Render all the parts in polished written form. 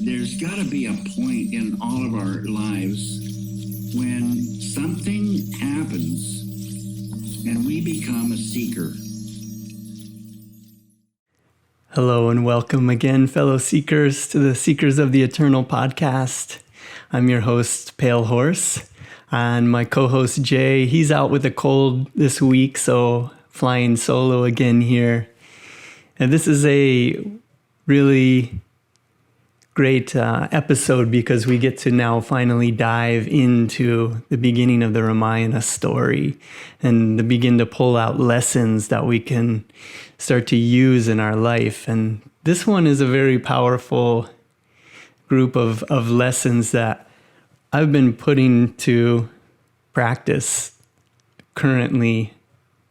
There's got to be a point in all of our lives when something happens and we become a seeker. Hello and welcome again, fellow seekers, to the Seekers of the Eternal podcast. I'm your host, Pale Horse, and my co-host, Jay, he's out with a cold this week, so flying solo again here. And this is a really great episode because we get to now finally dive into the beginning of the Ramayana story and to begin to pull out lessons that we can start to use in our life. And this one is a very powerful group of lessons that I've been putting to practice currently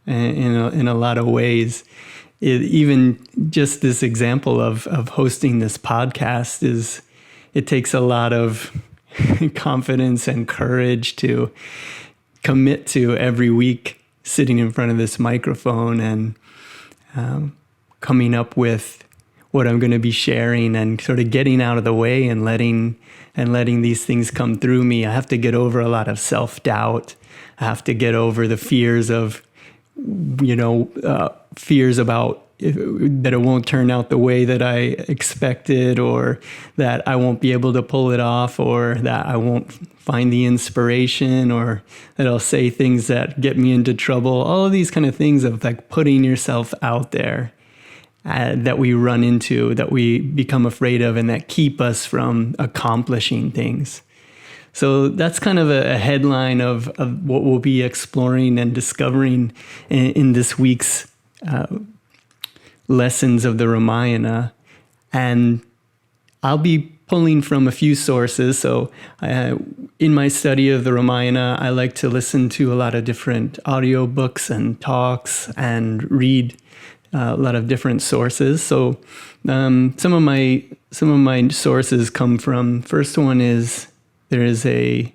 in a lot of ways. Even just this example of hosting this podcast it takes a lot of confidence and courage to commit to every week sitting in front of this microphone and coming up with what I'm going to be sharing and sort of getting out of the way and letting these things come through me. I have to get over a lot of self-doubt. I have to get over the fears of fears about that it won't turn out the way that I expected, or that I won't be able to pull it off, or that I won't find the inspiration, or that I'll say things that get me into trouble. All of these kind of things of like putting yourself out there that we run into, that we become afraid of, and that keep us from accomplishing things. So that's kind of a headline of what we'll be exploring and discovering in this week's lessons of the Ramayana. And I'll be pulling from a few sources. So in my study of the Ramayana, I like to listen to a lot of different audiobooks and talks and read a lot of different sources. So some of my sources come from, first one is, there is a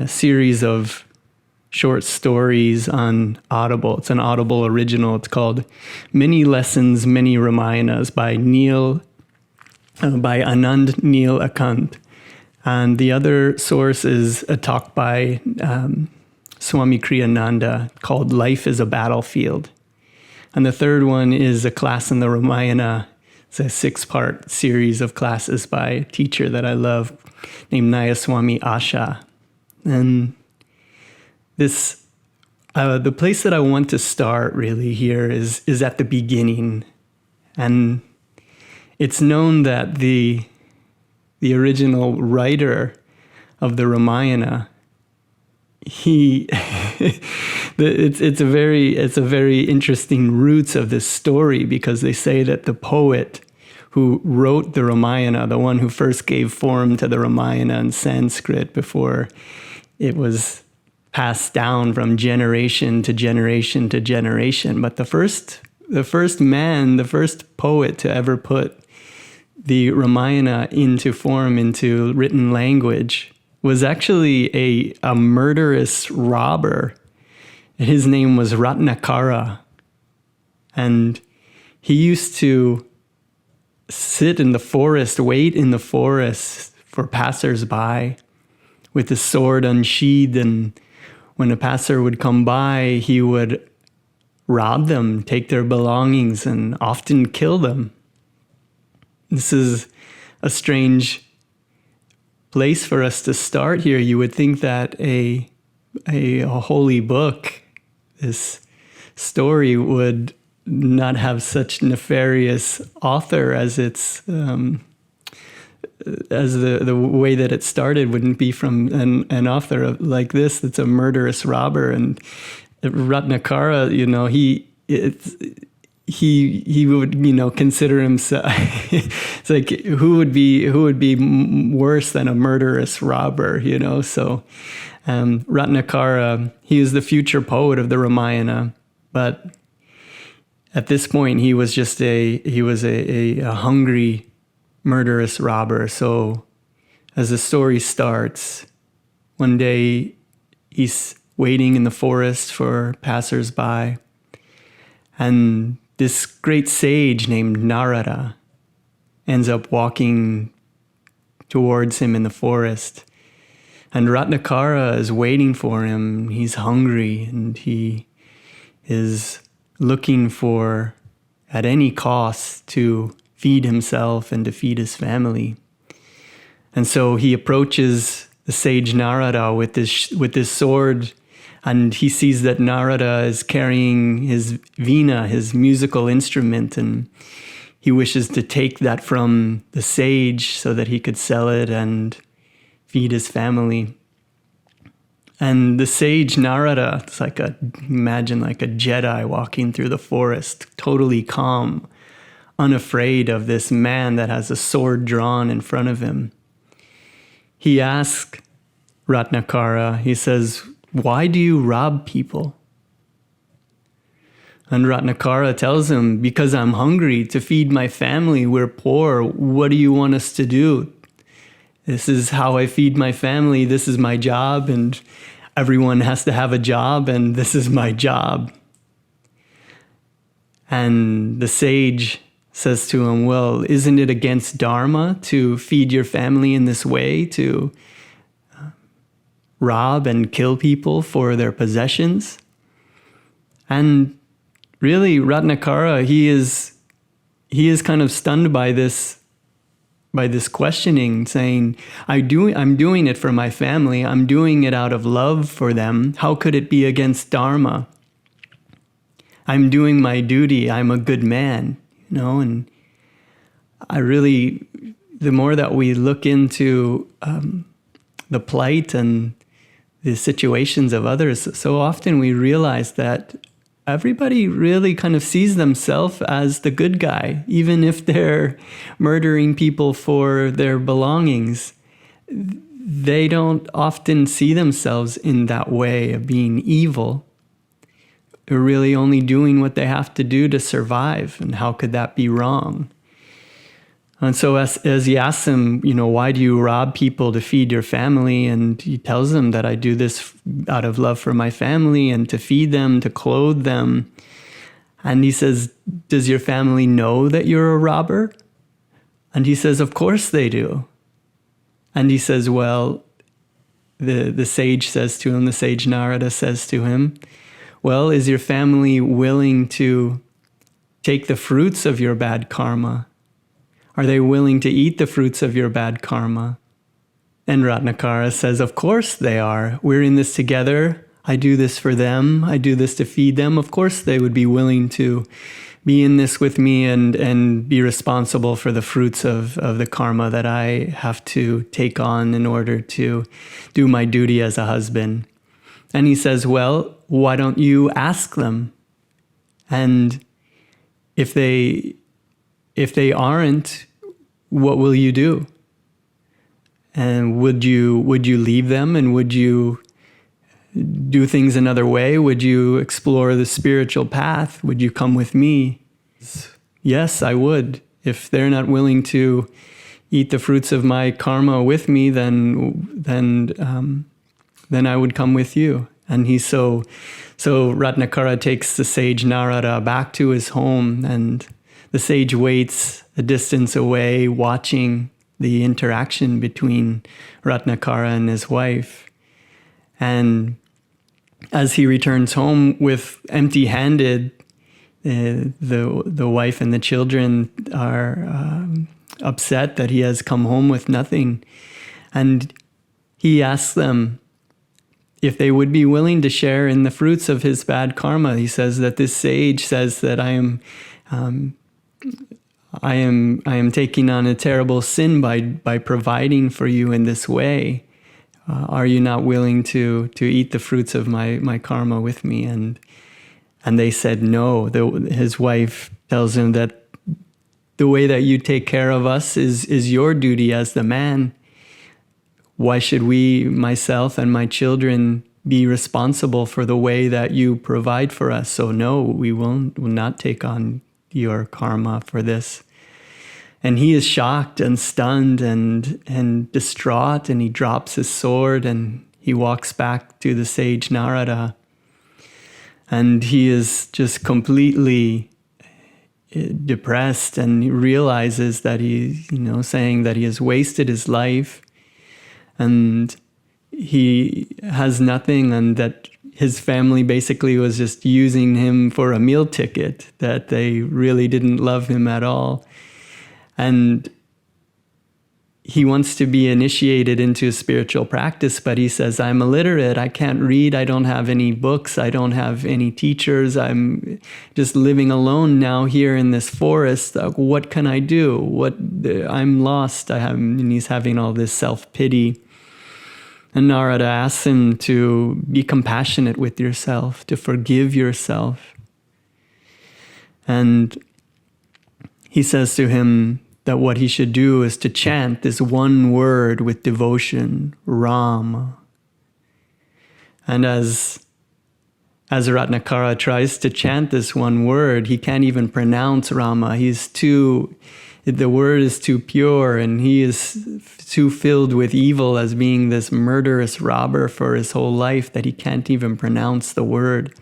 series of short stories on Audible. It's an Audible original. It's called Many Lessons, Many Ramayanas by Anand Neil Akant. And the other source is a talk by Swami Kriyananda called Life is a Battlefield. And the third one is a class in the Ramayana. It's a 6-part series of classes by a teacher that I love named Nayaswami Asha. And this, the place that I want to start really here is at the beginning. And it's known that the original writer of the Ramayana, it's a very interesting roots of this story, because they say that the poet who wrote the Ramayana, the one who first gave form to the Ramayana in Sanskrit before it was passed down from generation to generation to generation. But the first poet to ever put the Ramayana into form, into written language, was actually a murderous robber. His name was Ratnakara. And he used to sit in the forest, wait in the forest for passers-by with his sword unsheathed. And when a passer would come by, he would rob them, take their belongings, and often kill them. This is a strange place for us to start here. You would think that a holy book, this story, would not have such nefarious author as its as the way that it started wouldn't be from an author like this that's a murderous robber. And Ratnakara, he would consider himself it's like who would be worse than a murderous robber, so Ratnakara, he is the future poet of the Ramayana, but at this point he was just a hungry murderous robber. So as the story starts, one day he's waiting in the forest for passers-by, and this great sage named Narada ends up walking towards him in the forest. And Ratnakara is waiting for him. He's hungry and he is looking for, at any cost, to feed himself and to feed his family. And so he approaches the sage Narada with this sword, and he sees that Narada is carrying his veena, his musical instrument, and he wishes to take that from the sage so that he could sell it and feed his family. And the sage Narada, it's imagine like a Jedi walking through the forest, totally calm, unafraid of this man that has a sword drawn in front of him. He asks Ratnakara, he says, "Why do you rob people?" And Ratnakara tells him, "Because I'm hungry to feed my family. We're poor. What do you want us to do? This is how I feed my family. This is my job, and everyone has to have a job, and this is my job." And the sage says to him, "Well, isn't it against Dharma to feed your family in this way, to rob and kill people for their possessions?" And really, Ratnakara, he is kind of stunned by this questioning, saying, I'm doing it for my family. I'm doing it out of love for them. How could it be against Dharma? I'm doing my duty. I'm a good man, and the more that we look into the plight and the situations of others, so often we realize that everybody really kind of sees themselves as the good guy, even if they're murdering people for their belongings. They don't often see themselves in that way of being evil. They're really only doing what they have to do to survive, and how could that be wrong? And so as he asks him, "Why do you rob people to feed your family?" And he tells him that I do this out of love for my family and to feed them, to clothe them. And he says, "Does your family know that you're a robber?" And he says, "Of course they do." And he says, "Well," the sage says to him, the sage Narada says to him, "Well, is your family willing to take the fruits of your bad karma? Are they willing to eat the fruits of your bad karma?" And Ratnakara says, "Of course they are. We're in this together. I do this for them. I do this to feed them. Of course they would be willing to be in this with me and be responsible for the fruits of the karma that I have to take on in order to do my duty as a husband." And he says, "Well, why don't you ask them? And if they aren't, what will you do? And would you leave them, and would you do things another way? Would you explore the spiritual path? Would you come with me?" "Yes, I would. If they're not willing to eat the fruits of my karma with me, then I would come with you." And so Ratnakara takes the sage Narada back to his home, and the sage waits a distance away, watching the interaction between Ratnakara and his wife. And as he returns home with empty-handed, the wife and the children are upset that he has come home with nothing. And he asks them if they would be willing to share in the fruits of his bad karma. He says that this sage says that I am taking on a terrible sin by providing for you in this way. Are you not willing to eat the fruits of my karma with me? And they said no. His wife tells him that the way that you take care of us is your duty as the man. Why should we, myself and my children, be responsible for the way that you provide for us? So no, we will not take on your karma for this. And he is shocked and stunned and distraught, and he drops his sword and he walks back to the sage Narada. And he is just completely depressed, and he realizes that saying that he has wasted his life and he has nothing, and that his family basically was just using him for a meal ticket, that they really didn't love him at all. And he wants to be initiated into a spiritual practice, but he says, I'm illiterate, I can't read, I don't have any books, I don't have any teachers, I'm just living alone now here in this forest. What can I do? I'm lost. And he's having all this self-pity. And Narada asks him to be compassionate with yourself, to forgive yourself. And he says to him that what he should do is to chant this one word with devotion, Ram. And as Ratnakara tries to chant this one word, he can't even pronounce Rama. The word is too pure, and he is too filled with evil as being this murderous robber for his whole life that he can't even pronounce the word.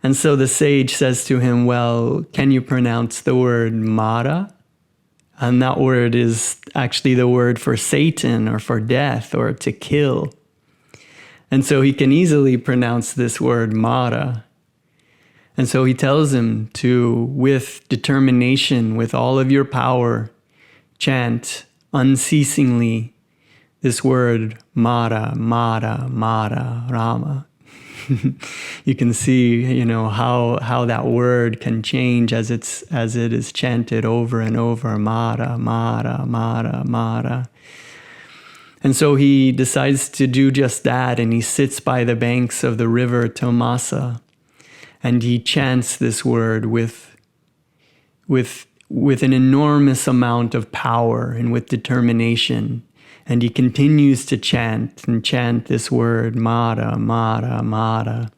And so the sage says to him, well, can you pronounce the word Mara? And that word is actually the word for Satan, or for death, or to kill. And so he can easily pronounce this word Mara. And so he tells him to, with determination, with all of your power, chant unceasingly this word Mara, Mara, Mara, Rama. You can see, how that word can change as it is chanted over and over, Mara, Mara, Mara, Mara. And so he decides to do just that, and he sits by the banks of the river Tomasa, and he chants this word with an enormous amount of power and with determination. And he continues to chant this word, Mara, Mara, Mara.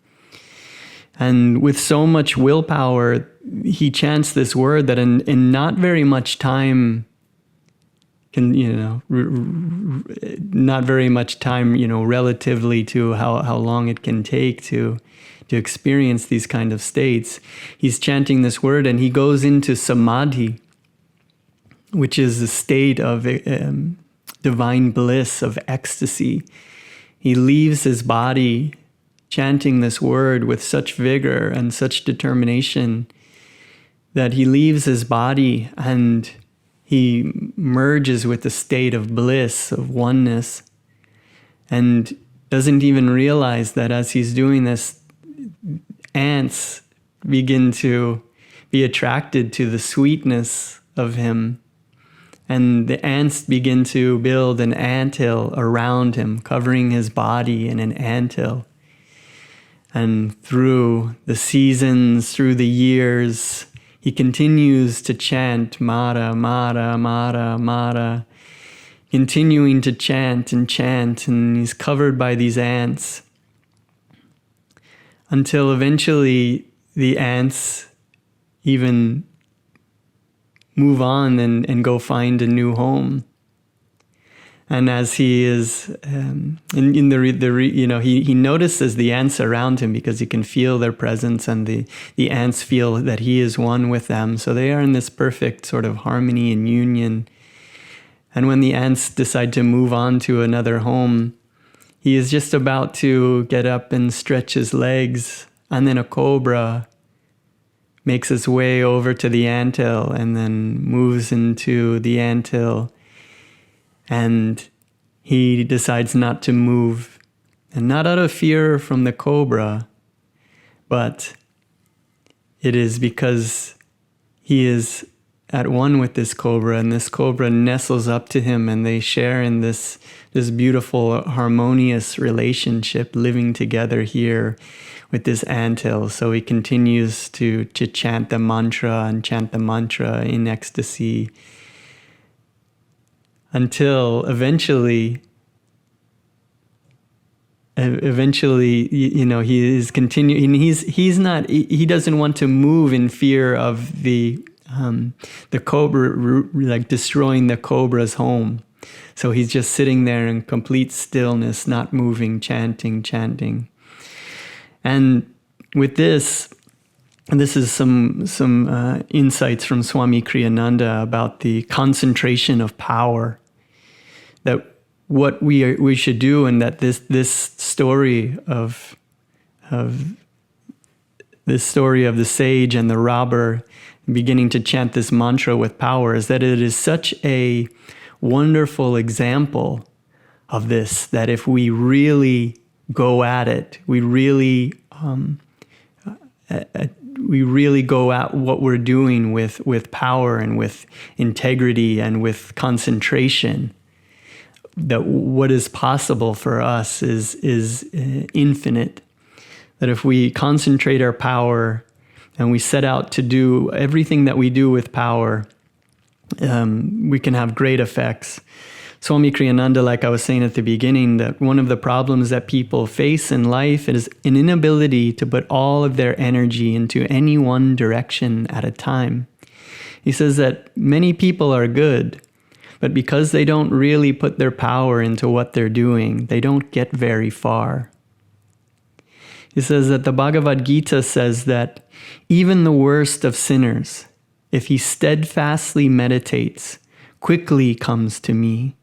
And with so much willpower, he chants this word that in not very much time, not very much time, relatively to how long it can take to experience these kind of states. He's chanting this word, and he goes into samadhi, which is a state of divine bliss, of ecstasy. He leaves his body chanting this word with such vigor and such determination that he leaves his body and he merges with the state of bliss, of oneness, and doesn't even realize that as he's doing this, ants begin to be attracted to the sweetness of him. And the ants begin to build an anthill around him, covering his body in an anthill. And through the seasons, through the years, he continues to chant Mara, Mara, Mara, Mara, continuing to chant, and he's covered by these ants. Until eventually the ants even move on and go find a new home. And as he is he notices the ants around him because he can feel their presence, and the ants feel that he is one with them. So they are in this perfect sort of harmony and union. And when the ants decide to move on to another home, he is just about to get up and stretch his legs, and then a cobra makes its way over to the anthill and then moves into the anthill, and he decides not to move, and not out of fear from the cobra, but it is because he is at one with this cobra, and this cobra nestles up to him, and they share in this beautiful harmonious relationship, living together here with this anthill. So he continues to chant the mantra in ecstasy, until eventually he is continuing. He doesn't want to move in fear of the cobra, like destroying the cobra's home. So he's just sitting there in complete stillness, not moving, chanting. And with this, And this is some insights from Swami Kriyananda about the concentration of power, that what we should do, and that this story of the sage and the robber beginning to chant this mantra with power, is that it is such a wonderful example of this, that if we really go at it, we really go at what we're doing with power and with integrity and with concentration, that what is possible for us is infinite. That if we concentrate our power and we set out to do everything that we do with power, we can have great effects. Swami Kriyananda, like I was saying at the beginning, that one of the problems that people face in life is an inability to put all of their energy into any one direction at a time. He says that many people are good, but because they don't really put their power into what they're doing, they don't get very far. He says that the Bhagavad Gita says that even the worst of sinners, if he steadfastly meditates, quickly comes to me.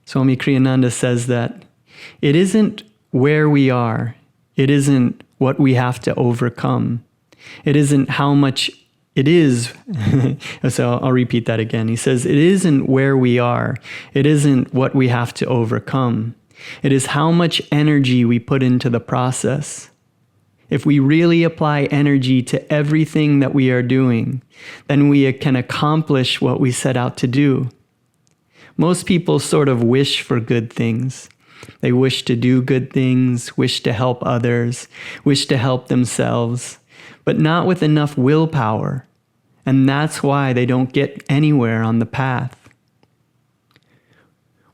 Swami Kriyananda says that it isn't where we are, it isn't what we have to overcome, it isn't how much it is. So I'll repeat that again. He says, it isn't where we are, it isn't what we have to overcome, it is how much energy we put into the process. If we really apply energy to everything that we are doing, then we can accomplish what we set out to do. Most people sort of wish for good things. They wish to do good things, wish to help others, wish to help themselves, but not with enough willpower. And that's why they don't get anywhere on the path.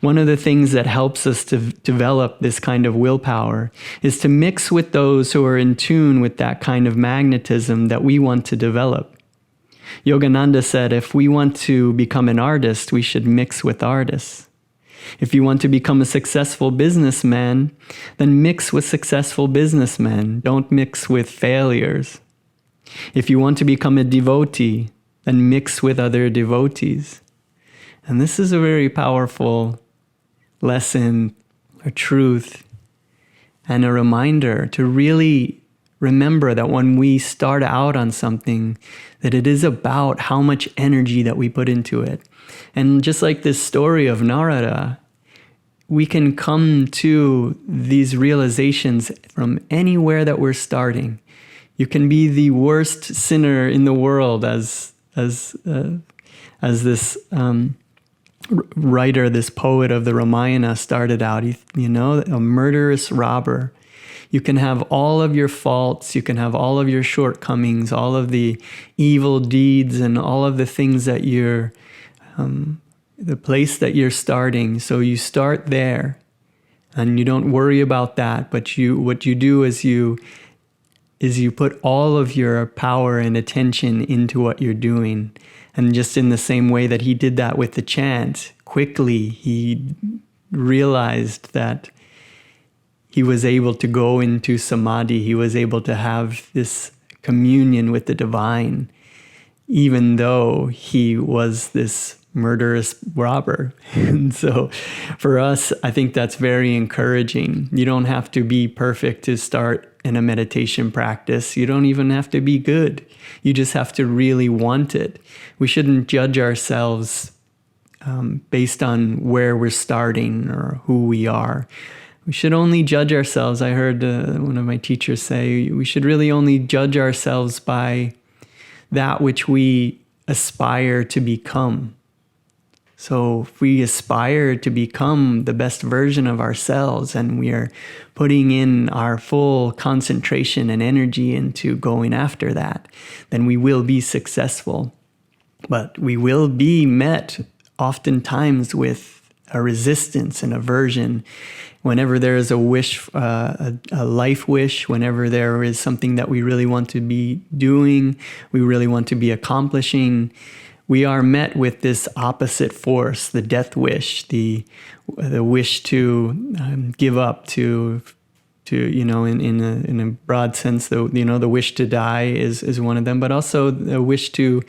One of the things that helps us to develop this kind of willpower is to mix with those who are in tune with that kind of magnetism that we want to develop. Yogananda said, if we want to become an artist, we should mix with artists. If you want to become a successful businessman, then mix with successful businessmen. Don't mix with failures. If you want to become a devotee, then mix with other devotees. And this is a very powerful lesson, a truth, and a reminder to really remember that when we start out on something, that it is about how much energy that we put into it. And just like this story of Narada, we can come to these realizations from anywhere that we're starting. You can be the worst sinner in the world, as this writer, this poet of the Ramayana started out. A murderous robber. You can have all of your faults, you can have all of your shortcomings, all of the evil deeds and all of the things that the place that you're starting. So you start there and you don't worry about that, but what you do is you put all of your power and attention into what you're doing. And just in the same way that he did that with the chant, quickly he realized that he was able to go into samadhi. He was able to have this communion with the divine, even though he was this murderous robber. And so for us, I think that's very encouraging. You don't have to be perfect to start in a meditation practice. You don't even have to be good. You just have to really want it. We shouldn't judge ourselves based on where we're starting or who we are. We should only judge ourselves. I heard one of my teachers say, we should really only judge ourselves by that which we aspire to become. So if we aspire to become the best version of ourselves and we are putting in our full concentration and energy into going after that, then we will be successful. But we will be met oftentimes with a resistance and aversion. Whenever there is a wish, a life wish, whenever there is something that we really want to be doing, we really want to be accomplishing, we are met with this opposite force, the death wish, the wish to give up, to in a broad sense, the wish to die is one of them, but also the wish to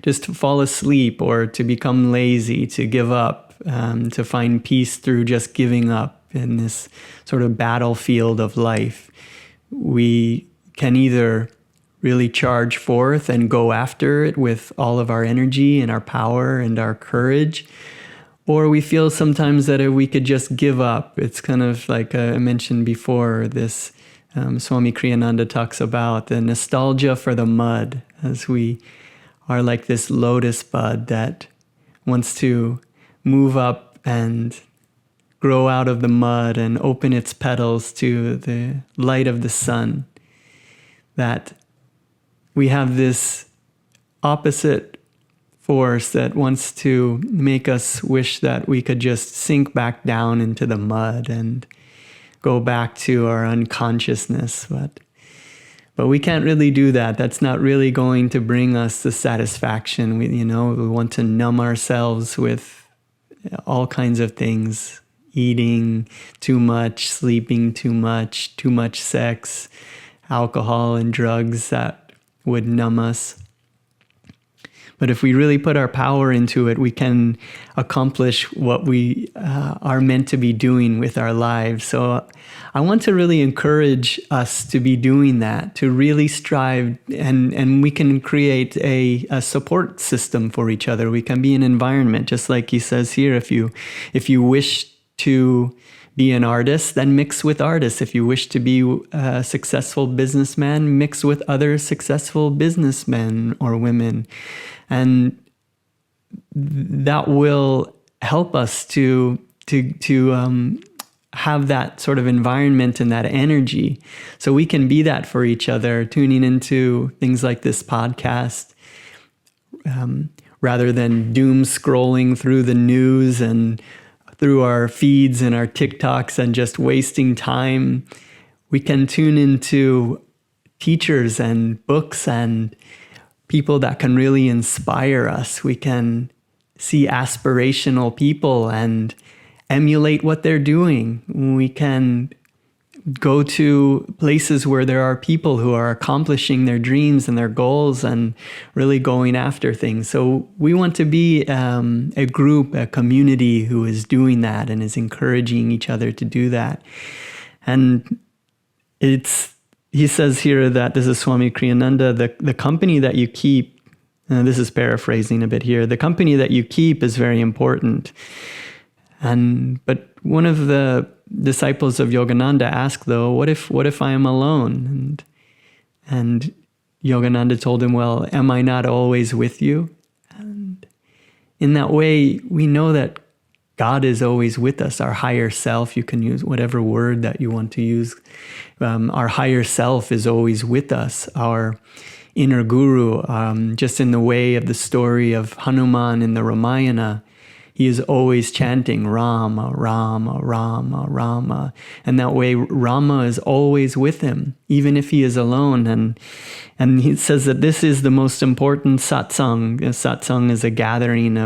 just fall asleep or to become lazy, to give up, to find peace through just giving up in this sort of battlefield of life. We can either really charge forth and go after it with all of our energy and our power and our courage, or we feel sometimes that if we could just give up. It's kind of like I mentioned before, this Swami Kriyananda talks about the nostalgia for the mud, as we are like this lotus bud that wants to move up and grow out of the mud and open its petals to the light of the sun. That we have this opposite force that wants to make us wish that we could just sink back down into the mud and go back to our unconsciousness. But we can't really do that. That's not really going to bring us the satisfaction. We want to numb ourselves with all kinds of things: eating too much, sleeping too much sex, alcohol and drugs that would numb us. But if we really put our power into it, we can accomplish what we are meant to be doing with our lives. So I want to really encourage us to be doing that, to really strive, and we can create a support system for each other. We can be an environment, just like he says here, if you wish to be an artist, then mix with artists. If you wish to be a successful businessman, mix with other successful businessmen or women. And that will help us to have that sort of environment and that energy, so we can be that for each other, tuning into things like this podcast, rather than doom scrolling through the news and through our feeds and our TikToks and just wasting time. We can tune into teachers and books and people that can really inspire us. We can see aspirational people and emulate what they're doing. We can go to places where there are people who are accomplishing their dreams and their goals and really going after things. So we want to be a group, a community who is doing that and is encouraging each other to do that. And he says here that, this is Swami Kriyananda, the company that you keep, this is paraphrasing a bit here, the company that you keep is very important. But one of the disciples of Yogananda asked, though, what if I am alone? And Yogananda told him, well, am I not always with you? And in that way, we know that God is always with us. Our higher self, you can use whatever word that you want to use. Our higher self is always with us. Our inner guru, just in the way of the story of Hanuman in the Ramayana, he is always chanting Rama, Rama, Rama, Rama. And that way Rama is always with him, even if he is alone. And he says that this is the most important satsang. Satsang is a gathering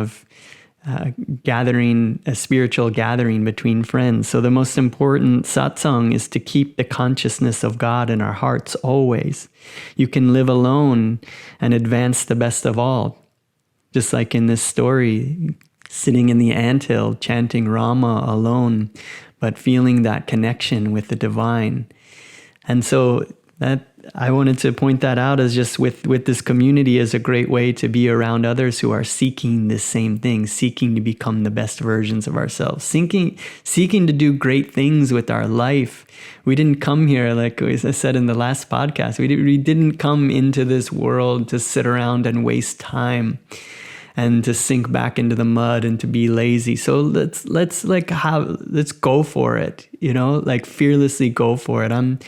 a spiritual gathering between friends. So the most important satsang is to keep the consciousness of God in our hearts always. You can live alone and advance the best of all. Just like in this story, sitting in the anthill, chanting Rama alone, but feeling that connection with the divine. And so that I wanted to point that out as just with this community as a great way to be around others who are seeking the same thing, seeking to become the best versions of ourselves, seeking to do great things with our life. We didn't come here, like I said in the last podcast, we didn't come into this world to sit around and waste time and to sink back into the mud and to be lazy. So let's go for it, like fearlessly go for it. I'm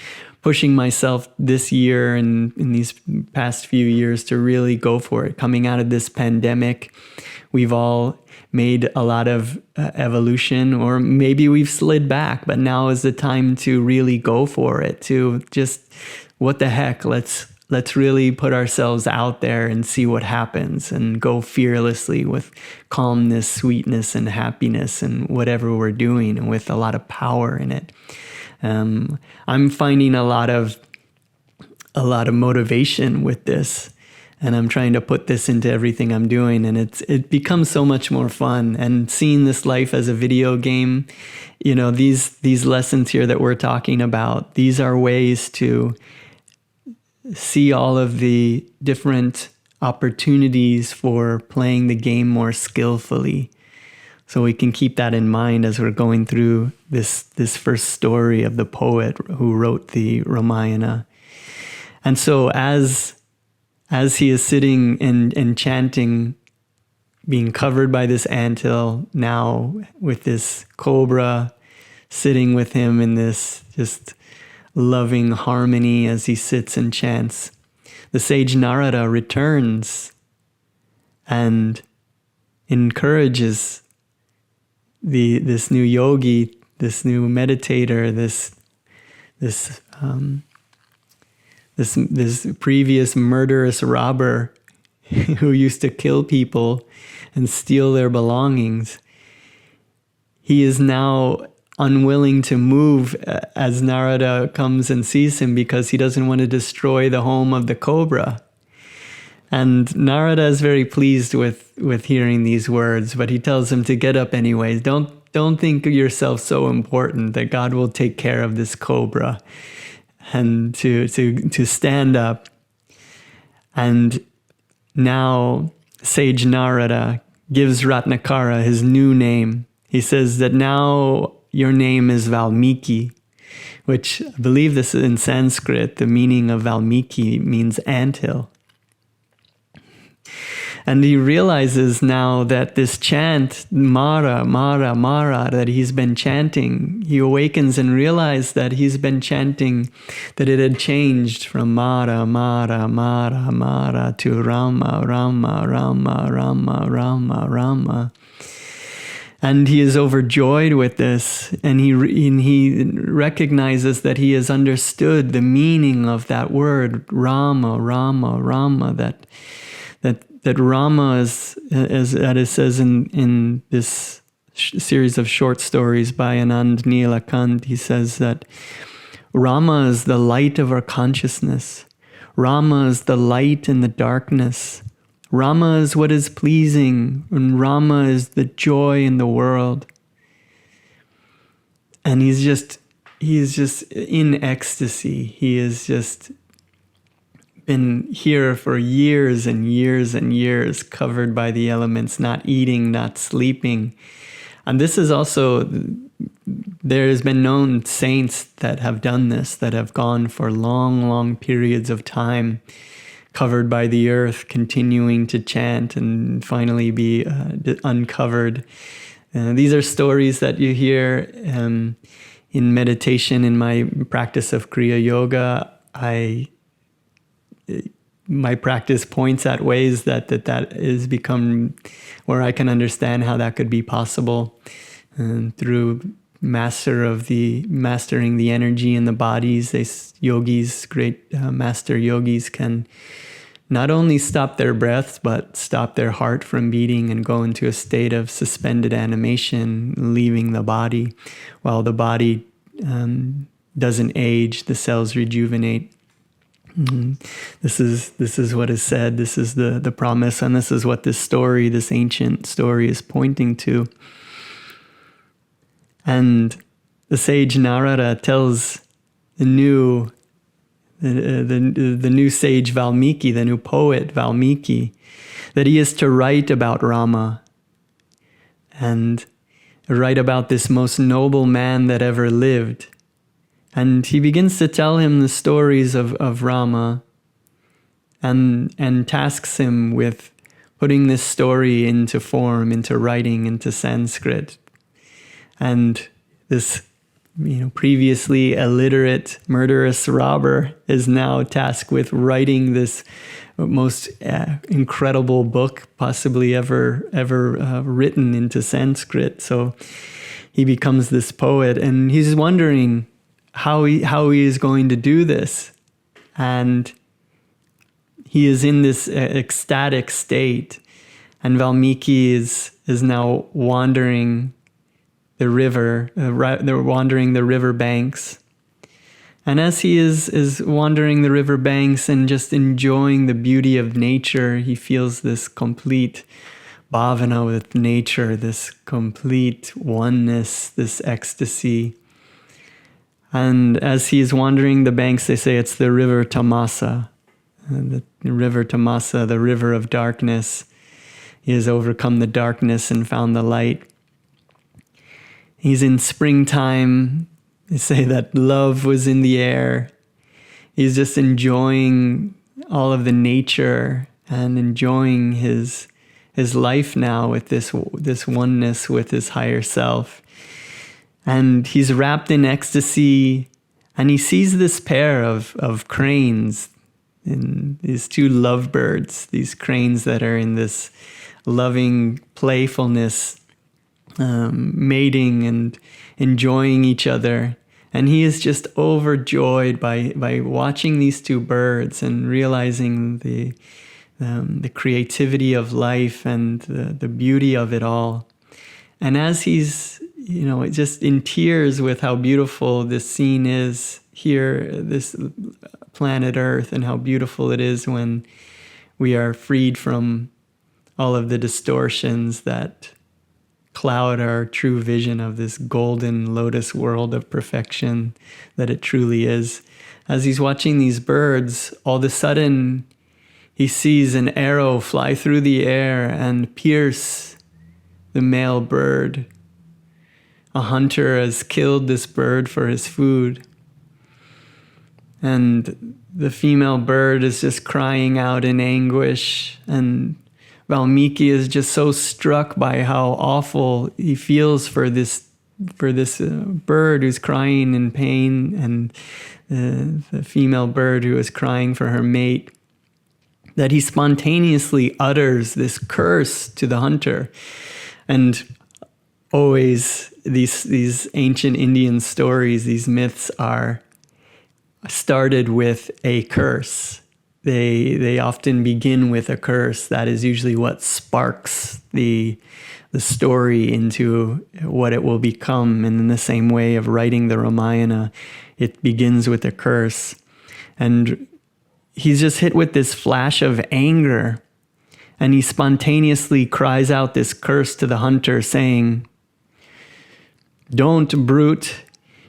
pushing myself this year and in these past few years to really go for it. Coming out of this pandemic, we've all made a lot of evolution, or maybe we've slid back, but now is the time to really go for it, to just, what the heck, let's really put ourselves out there and see what happens, and go fearlessly with calmness, sweetness, and happiness and whatever we're doing, and with a lot of power in it. I'm finding a lot of motivation with this, and I'm trying to put this into everything I'm doing, and it becomes so much more fun. And seeing this life as a video game, these lessons here that we're talking about, these are ways to see all of the different opportunities for playing the game more skillfully. So we can keep that in mind as we're going through this first story of the poet who wrote the Ramayana. And so as he is sitting and chanting, being covered by this anthill, now with this cobra sitting with him in this just loving harmony as he sits and chants, the sage Narada returns and encourages this new yogi, this new meditator, this previous murderous robber who used to kill people and steal their belongings. He is now unwilling to move as Narada comes and sees him because he doesn't want to destroy the home of the cobra. And Narada is very pleased with hearing these words, but he tells him to get up anyways. Don't think of yourself so important that God will take care of this cobra, and to stand up. And now Sage Narada gives Ratnakara his new name. He says that now your name is Valmiki, which I believe this is in Sanskrit. The meaning of Valmiki means anthill. And he realizes now that this chant, Mara, Mara, Mara, that he's been chanting, he awakens and realizes that he's been chanting, that it had changed from Mara, Mara, Mara, Mara to Rama, Rama, Rama, Rama, Rama, Rama. And he is overjoyed with this, and he recognizes that he has understood the meaning of that word, Rama, Rama, Rama, that Rama is, as it says in this series of short stories by Anand Neelakant, he says that Rama is the light of our consciousness. Rama is the light in the darkness. Rama is what is pleasing, and Rama is the joy in the world. And he is just in ecstasy. He has just been here for years and years and years, covered by the elements, not eating, not sleeping. And this is also, there has been known saints that have done this, that have gone for long, long periods of time, covered by the earth, continuing to chant and finally be uncovered. These are stories that you hear in meditation. In my practice of Kriya Yoga, my practice points at ways that is become where I can understand how that could be possible, through mastering the energy in the bodies. Yogis, great master yogis, can not only stop their breaths but stop their heart from beating and go into a state of suspended animation, leaving the body, while the body doesn't age, the cells rejuvenate. This is what is said. This is the promise, and this is what this ancient story is pointing to. And the sage Narada tells the new sage Valmiki, the new poet Valmiki, that he is to write about Rama and write about this most noble man that ever lived. And he begins to tell him the stories of Rama, and tasks him with putting this story into form, into writing, into Sanskrit. And this, previously illiterate murderous robber is now tasked with writing this most incredible book possibly ever written into Sanskrit. So he becomes this poet, and he's wondering how he is going to do this. And he is in this ecstatic state, and Valmiki is now wandering the river. They're wandering the river banks, And as he is wandering the river banks and just enjoying the beauty of nature, he feels this complete bhavana with nature, this complete oneness, this ecstasy. And as he is wandering the banks, they say it's the river Tamasa, the river Tamasa, the river of darkness. He has overcome the darkness and found the light. He's in springtime. They say that love was in the air. He's just enjoying all of the nature and enjoying his life now with this oneness with his higher self. And he's wrapped in ecstasy, and he sees this pair of cranes, in these two lovebirds, these cranes that are in this loving playfulness, mating and enjoying each other. And he is just overjoyed by watching these two birds and realizing the creativity of life and the beauty of it all. And as he's, just in tears with how beautiful this scene is here, this planet Earth, and how beautiful it is when we are freed from all of the distortions that cloud our true vision of this golden lotus world of perfection that it truly is. As he's watching these birds, all of a sudden he sees an arrow fly through the air and pierce the male bird. A hunter has killed this bird for his food. And the female bird is just crying out in anguish, and Valmiki is just so struck by how awful he feels for this bird who's crying in pain, and the female bird who is crying for her mate, that he spontaneously utters this curse to the hunter. And always these ancient Indian stories, these myths are started with a curse. They often begin with a curse. That is usually what sparks the story into what it will become. And in the same way of writing the Ramayana, it begins with a curse. And he's just hit with this flash of anger, and he spontaneously cries out this curse to the hunter, saying, "Don't, brute,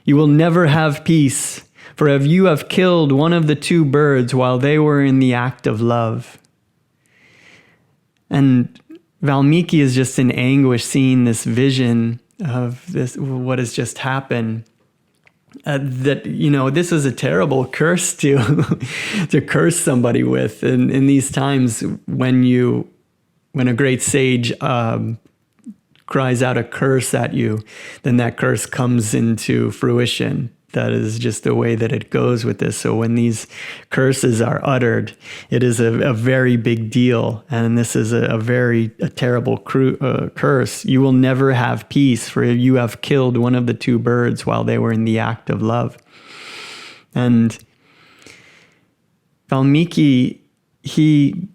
you will never have peace. For if you have killed one of the two birds while they were in the act of love." And Valmiki is just in anguish seeing this vision of this, what has just happened. This is a terrible curse to curse somebody with. And in these times when a great sage cries out a curse at you, then that curse comes into fruition. That is just the way that it goes with this. So when these curses are uttered, it is a very big deal. And this is a terrible curse. You will never have peace, for you have killed one of the two birds while they were in the act of love. And Valmiki, he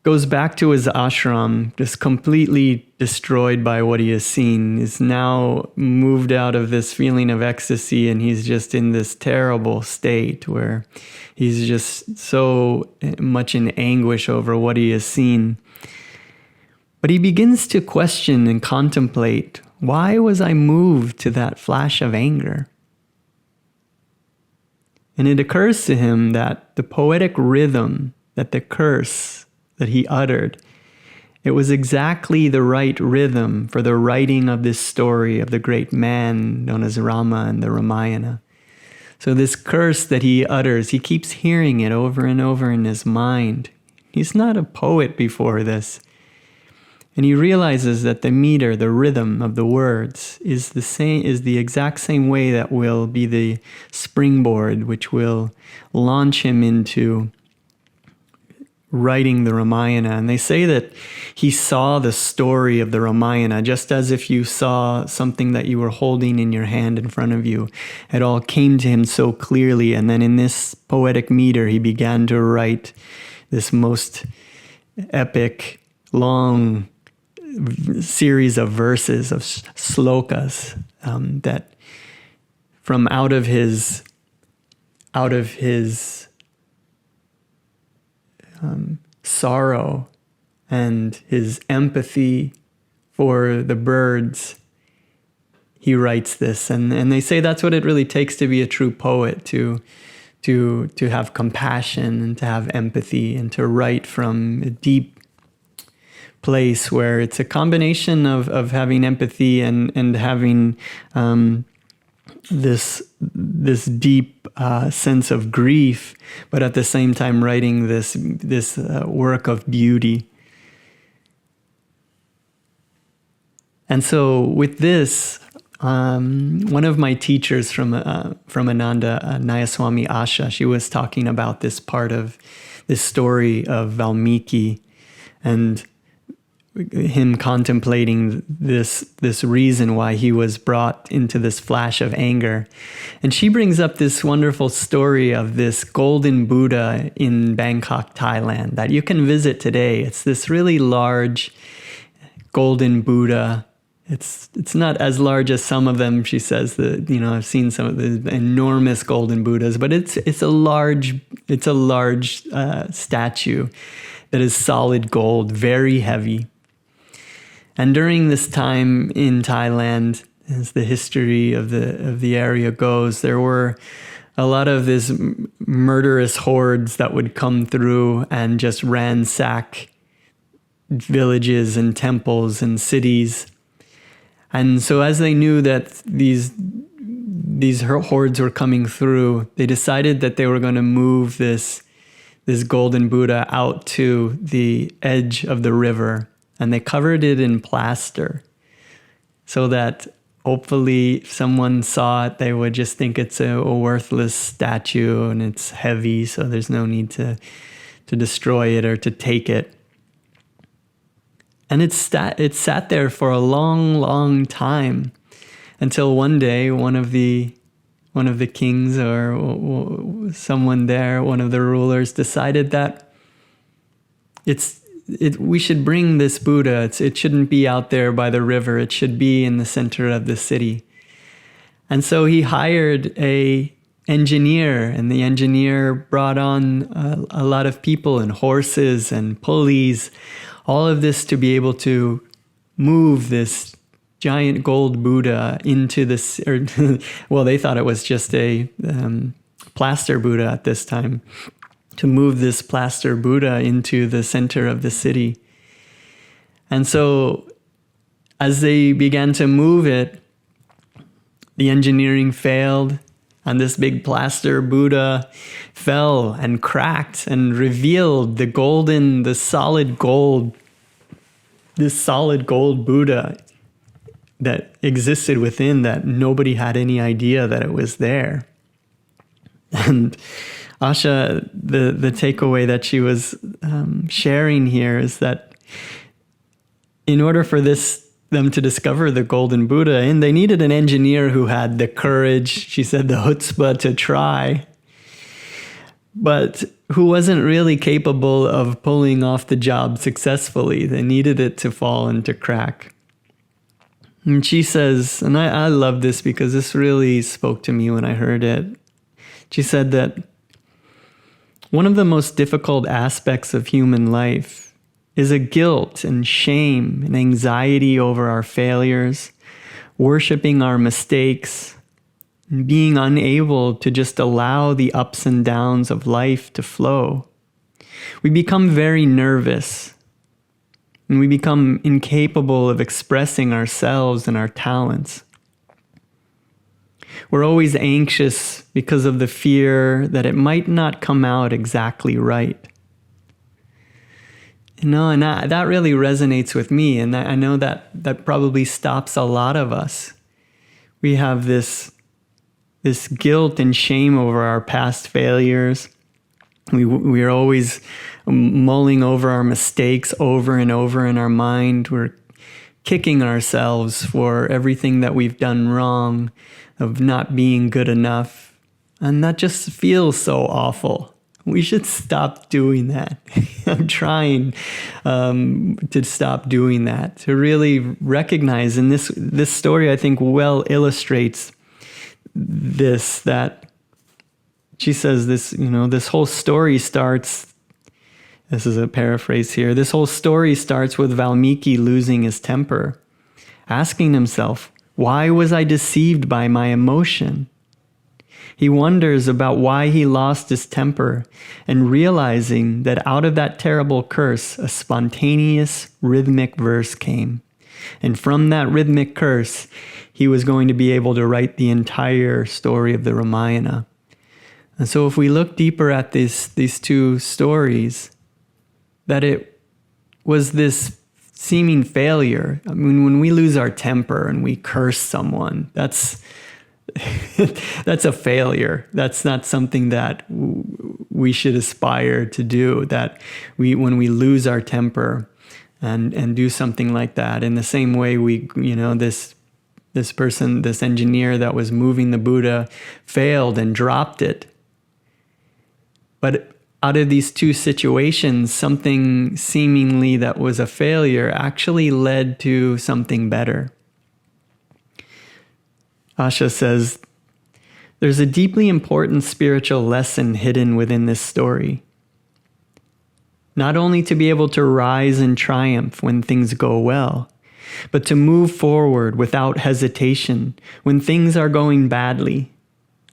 goes back to his ashram, just completely destroyed by what he has seen. Is now moved out of this feeling of ecstasy, and he's just in this terrible state where he's just so much in anguish over what he has seen. But he begins to question and contemplate, why was I moved to that flash of anger? And it occurs to him that the poetic rhythm, that the curse that he uttered, it was exactly the right rhythm for the writing of this story of the great man known as Rama and the Ramayana. So this curse that he utters, he keeps hearing it over and over in his mind. He's not a poet before this. And he realizes that the meter, the rhythm of the words is the exact same way that will be the springboard which will launch him into writing the Ramayana. And they say that he saw the story of the Ramayana just as if you saw something that you were holding in your hand in front of you. It all came to him so clearly. And then in this poetic meter, he began to write this most epic, long series of verses, of slokas, that from out of his out of his sorrow and his empathy for the birds, he writes this. And they say that's what it really takes to be a true poet, to have compassion and to have empathy and to write from a deep place where it's a combination of having empathy and having this deep sense of grief, but at the same time writing this work of beauty. And so with this, one of my teachers from Ananda, Nayaswami Asha, she was talking about this part of this story of Valmiki and him contemplating this reason why he was brought into this flash of anger. And she brings up this wonderful story of this golden Buddha in Bangkok, Thailand, that you can visit today. It's this really large golden Buddha. It's not as large as some of them, she says. I've seen some of the enormous golden Buddhas, but it's a large statue that is solid gold, very heavy. And during this time in Thailand, as the history of the area goes, there were a lot of these murderous hordes that would come through and just ransack villages and temples and cities. And so as they knew that these hordes were coming through, they decided that they were going to move this golden Buddha out to the edge of the river, and they covered it in plaster so that hopefully if someone saw it, they would just think it's a worthless statue and it's heavy, so there's no need to destroy it or to take it. And it sat there for a long, long time until one day one of the kings or someone there, one of the rulers, decided that we should bring this Buddha. It shouldn't be out there by the river. It should be in the center of the city. And so he hired a engineer, and the engineer brought on a lot of people and horses and pulleys, all of this to be able to move this giant gold Buddha into this, well, they thought it was just a plaster Buddha at this time, to move this plaster Buddha into the center of the city. And so as they began to move it, the engineering failed, and this big plaster Buddha fell and cracked and revealed this solid gold Buddha that existed within, that nobody had any idea that it was there. And Asha, the takeaway that she was sharing here is that in order for them to discover the golden Buddha, and they needed an engineer who had the courage, she said, the chutzpah to try, but who wasn't really capable of pulling off the job successfully. They needed it to fall and to crack. And she says, and I love this because this really spoke to me when I heard it. She said that one of the most difficult aspects of human life is a guilt and shame and anxiety over our failures, worshiping our mistakes, and being unable to just allow the ups and downs of life to flow. We become very nervous, and we become incapable of expressing ourselves and our talents. We're always anxious because of the fear that it might not come out exactly right. And that really resonates with me, and I know that probably stops a lot of us. We have this guilt and shame over our past failures. We are always mulling over our mistakes over and over in our mind. We're kicking ourselves for everything that we've done wrong, of not being good enough, and that just feels so awful. We should stop doing that. I'm trying to stop doing that, to really recognize, and this story I think well illustrates this, that she says this, this whole story starts, this is a paraphrase here, this whole story starts with Valmiki losing his temper, asking himself, why was I deceived by my emotion? He wonders about why he lost his temper and realizing that out of that terrible curse, a spontaneous rhythmic verse came. And from that rhythmic curse, he was going to be able to write the entire story of the Ramayana. And so if we look deeper at these two stories, that it was this seeming failure. I mean, when we lose our temper and we curse someone, that's a failure. That's not something that we should aspire to do. That when we lose our temper and do something like that, in the same way this person, this engineer that was moving the Buddha, failed and dropped it. But out of these two situations, something seemingly that was a failure actually led to something better. Asha says, there's a deeply important spiritual lesson hidden within this story. Not only to be able to rise and triumph when things go well, but to move forward without hesitation when things are going badly.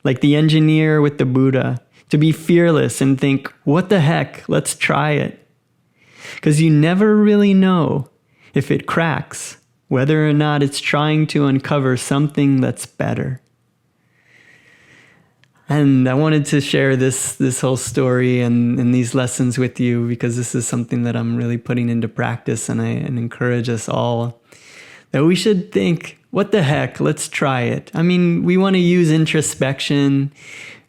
Like the engineer with the Buddha, to be fearless and think, what the heck, let's try it. Because you never really know if it cracks, whether or not it's trying to uncover something that's better. And I wanted to share this whole story and these lessons with you because this is something that I'm really putting into practice, and I encourage us all that we should think, what the heck, let's try it. I mean, we want to use introspection.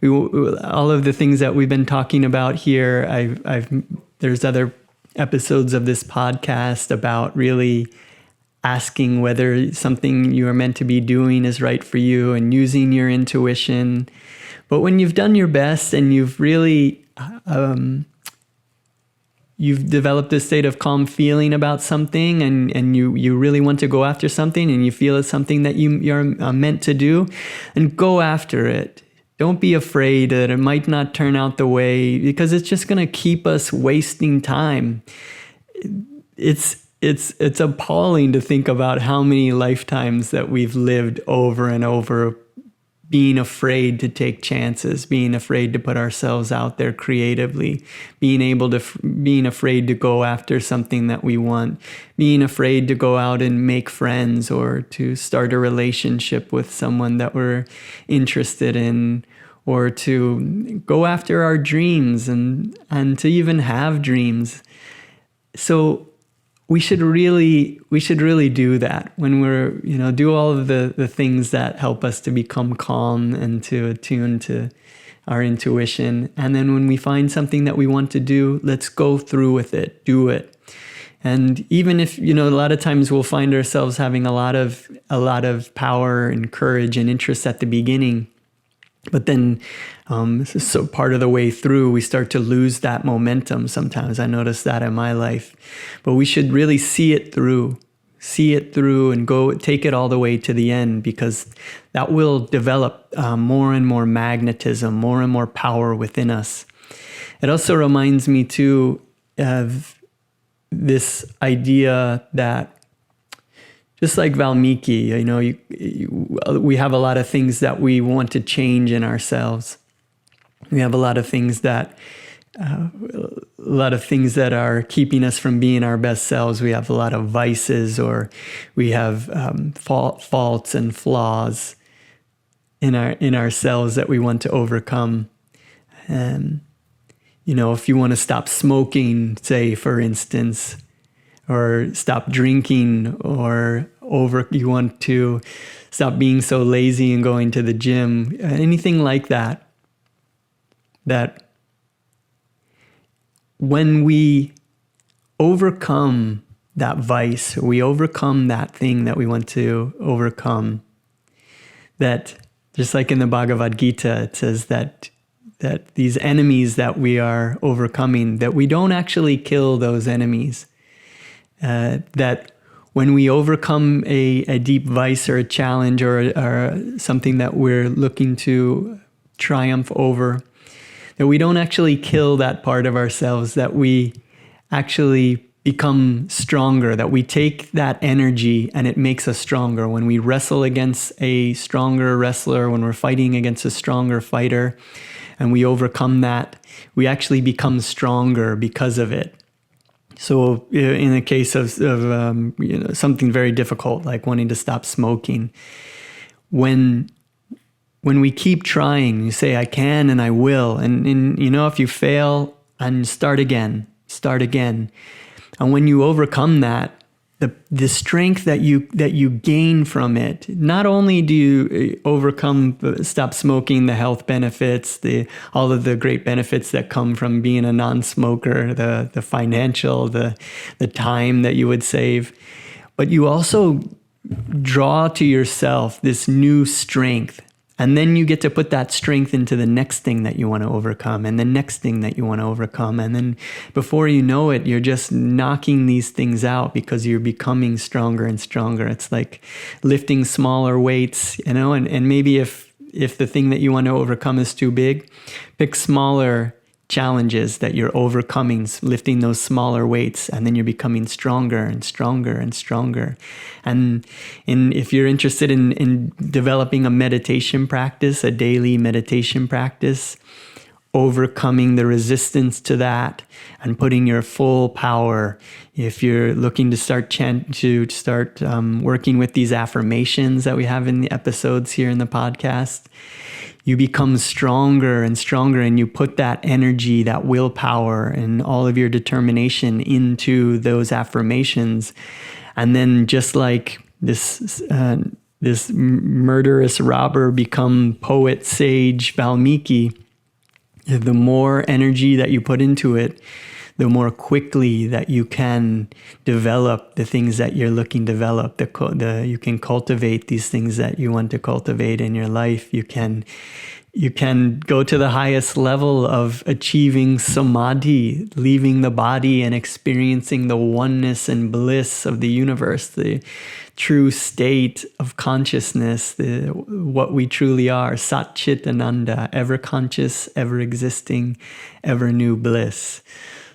All of the things that we've been talking about here, there's other episodes of this podcast about really asking whether something you are meant to be doing is right for you and using your intuition. But when you've done your best and you've really you've developed a state of calm feeling about something, and you really want to go after something, and you feel it's something that you're meant to do, and go after it. Don't be afraid that it might not turn out the way, because it's just going to keep us wasting time. It's appalling to think about how many lifetimes that we've lived over and over being afraid to take chances, being afraid to put ourselves out there creatively, being afraid to go after something that we want, being afraid to go out and make friends or to start a relationship with someone that we're interested in, or to go after our dreams and to even have dreams. So we should really do that when we're, do all of the things that help us to become calm and to attune to our intuition. And then when we find something that we want to do, let's go through with it, do it. And even if, a lot of times we'll find ourselves having a lot of power and courage and interest at the beginning, but then so part of the way through, we start to lose that momentum sometimes. I notice that in my life. But we should really see it through and go take it all the way to the end, because that will develop more and more magnetism, more and more power within us. It also reminds me too of this idea that just like Valmiki, we have a lot of things that we want to change in ourselves. We have a lot of things that are keeping us from being our best selves. We have a lot of vices, or we have faults and flaws in ourselves that we want to overcome. And if you want to stop smoking, say for instance, or stop drinking, or you want to stop being so lazy and going to the gym, anything like that, that when we overcome that vice, we overcome that thing that we want to overcome, that just like in the Bhagavad Gita, it says that these enemies that we are overcoming, that we don't actually kill those enemies. That when we overcome a deep vice or a challenge or something that we're looking to triumph over, that we don't actually kill that part of ourselves, that we actually become stronger, that we take that energy and it makes us stronger. When we wrestle against a stronger wrestler, when we're fighting against a stronger fighter, and we overcome that, we actually become stronger because of it. So in the case of something very difficult, like wanting to stop smoking, when we keep trying, you say, I can and I will. And if you fail, and start again. And when you overcome that, the strength that you gain from it, not only do you overcome, stop smoking, the health benefits, all of the great benefits that come from being a non-smoker, the financial, the time that you would save, but you also draw to yourself this new strength. And then you get to put that strength into the next thing that you want to overcome, and the next thing that you want to overcome. And then before you know it, you're just knocking these things out because you're becoming stronger and stronger. It's like lifting smaller weights, and maybe if the thing that you want to overcome is too big, pick smaller challenges that you're overcoming, lifting those smaller weights, and then you're becoming stronger and stronger and stronger. And if you're interested in developing a meditation practice, a daily meditation practice, overcoming the resistance to that and putting your full power, if you're looking to start working with these affirmations that we have in the episodes here in the podcast, you become stronger and stronger, and you put that energy, that willpower, and all of your determination into those affirmations. And then just like this murderous robber become poet, sage, Valmiki, the more energy that you put into it, the more quickly that you can develop the things that you're looking to develop. You can cultivate these things that you want to cultivate in your life. You can go to the highest level of achieving samadhi, leaving the body and experiencing the oneness and bliss of the universe, the true state of consciousness, what we truly are, Sat Chit Ananda, ever conscious, ever existing, ever new bliss.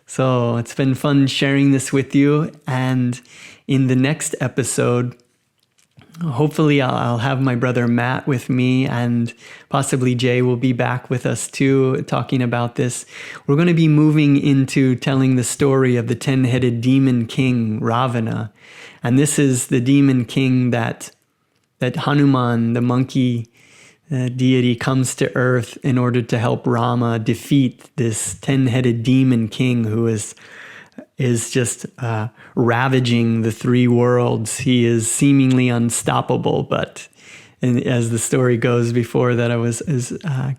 So it's been fun sharing this with you. And in the next episode, hopefully I'll have my brother Matt with me, and possibly Jay will be back with us too, talking about this. We're going to be moving into telling the story of the 10-headed demon king, Ravana. And this is the demon king that Hanuman, the monkey deity, comes to earth in order to help Rama defeat this 10-headed demon king who is just ravaging the three worlds. He is seemingly unstoppable, but as the story goes before that I was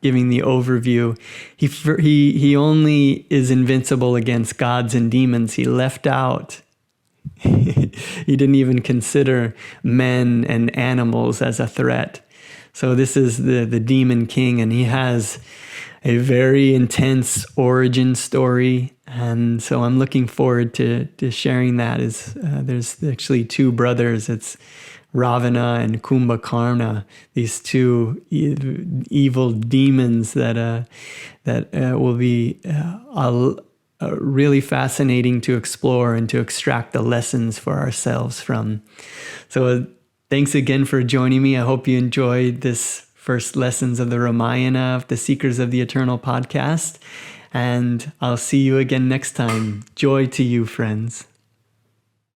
giving the overview, he only is invincible against gods and demons. He left out. He didn't even consider men and animals as a threat. So this is the demon king, and he has a very intense origin story. And so I'm looking forward to sharing that. There's actually two brothers. It's Ravana and Kumbhakarna, these two evil demons that will be really fascinating to explore and to extract the lessons for ourselves from. So thanks again for joining me. I hope you enjoyed this first lessons of the Ramayana of the Seekers of the Eternal podcast. And I'll see you again next time. Joy to you, friends.